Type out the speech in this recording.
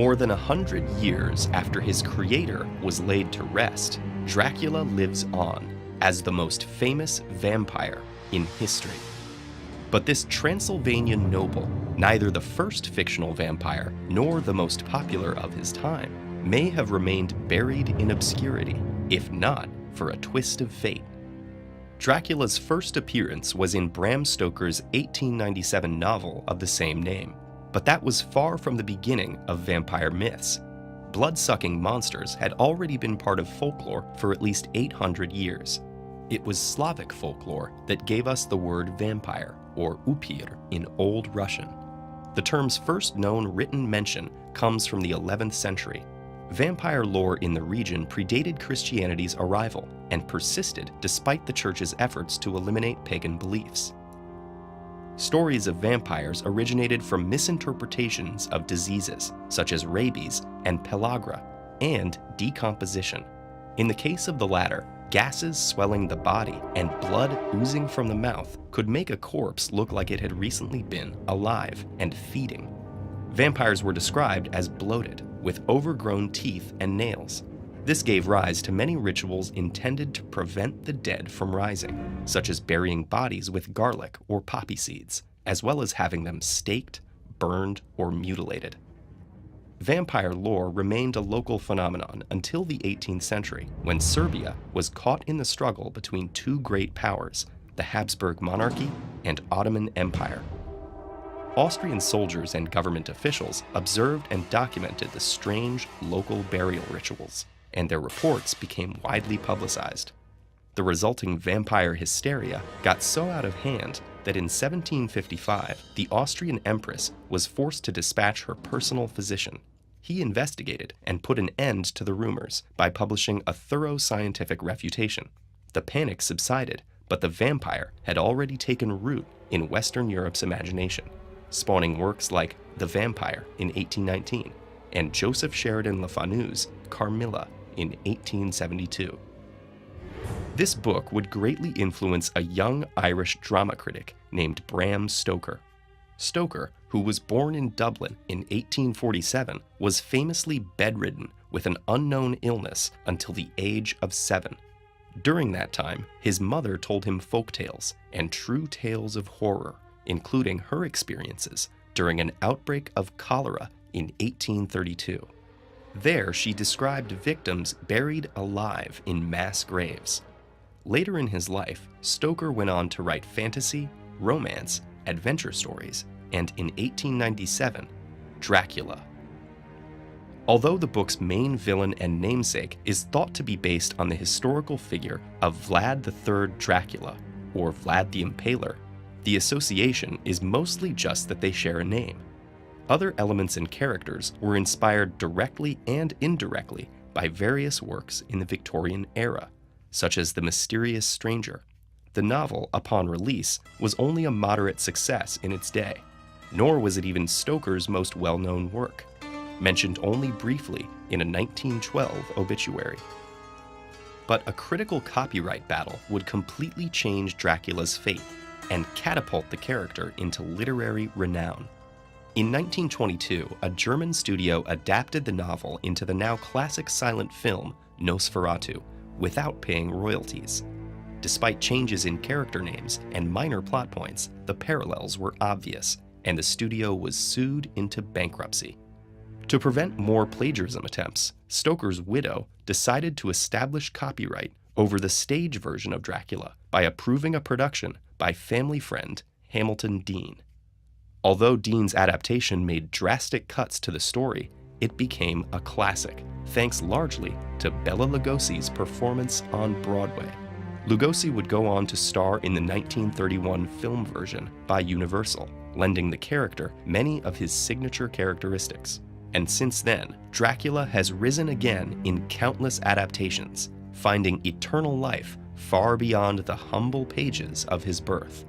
More than 100 years after his creator was laid to rest, Dracula lives on as the most famous vampire in history. But this Transylvanian noble, neither the first fictional vampire nor the most popular of his time, may have remained buried in obscurity, if not for a twist of fate. Dracula's first appearance was in Bram Stoker's 1897 novel of the same name, but that was far from the beginning of vampire myths. Blood-sucking monsters had already been part of folklore for at least 800 years. It was Slavic folklore that gave us the word vampire, or upir in Old Russian. The term's first known written mention comes from the 11th century. Vampire lore in the region predated Christianity's arrival and persisted despite the church's efforts to eliminate pagan beliefs. Stories of vampires originated from misinterpretations of diseases, such as rabies and pellagra, and decomposition. In the case of the latter, gases swelling the body and blood oozing from the mouth could make a corpse look like it had recently been alive and feeding. Vampires were described as bloated, with overgrown teeth and nails. This gave rise to many rituals intended to prevent the dead from rising, such as burying bodies with garlic or poppy seeds, as well as having them staked, burned, or mutilated. Vampire lore remained a local phenomenon until the 18th century, when Serbia was caught in the struggle between two great powers, the Habsburg monarchy and Ottoman Empire. Austrian soldiers and government officials observed and documented the strange local burial rituals, and their reports became widely publicized. The resulting vampire hysteria got so out of hand that in 1755, the Austrian empress was forced to dispatch her personal physician. He investigated and put an end to the rumors by publishing a thorough scientific refutation. The panic subsided, but the vampire had already taken root in Western Europe's imagination, spawning works like The Vampire in 1819 and Joseph Sheridan Le Fanu's Carmilla in 1872. This book would greatly influence a young Irish drama critic named Bram Stoker. Stoker, who was born in Dublin in 1847, was famously bedridden with an unknown illness until the age of 7. During that time, his mother told him folk tales and true tales of horror, including her experiences during an outbreak of cholera in 1832. There, she described victims buried alive in mass graves. Later in his life, Stoker went on to write fantasy, romance, adventure stories, and in 1897, Dracula. Although the book's main villain and namesake is thought to be based on the historical figure of Vlad III Dracula, or Vlad the Impaler, the association is mostly just that they share a name. Other elements and characters were inspired directly and indirectly by various works in the Victorian era, such as The Mysterious Stranger. The novel, upon release, was only a moderate success in its day, nor was it even Stoker's most well-known work, mentioned only briefly in a 1912 obituary. But a critical copyright battle would completely change Dracula's fate and catapult the character into literary renown. In 1922, a German studio adapted the novel into the now classic silent film Nosferatu without paying royalties. Despite changes in character names and minor plot points, the parallels were obvious, and the studio was sued into bankruptcy. To prevent more plagiarism attempts, Stoker's widow decided to establish copyright over the stage version of Dracula by approving a production by family friend Hamilton Dean. Although Dean's adaptation made drastic cuts to the story, it became a classic, thanks largely to Bela Lugosi's performance on Broadway. Lugosi would go on to star in the 1931 film version by Universal, lending the character many of his signature characteristics. And since then, Dracula has risen again in countless adaptations, finding eternal life far beyond the humble pages of his birth.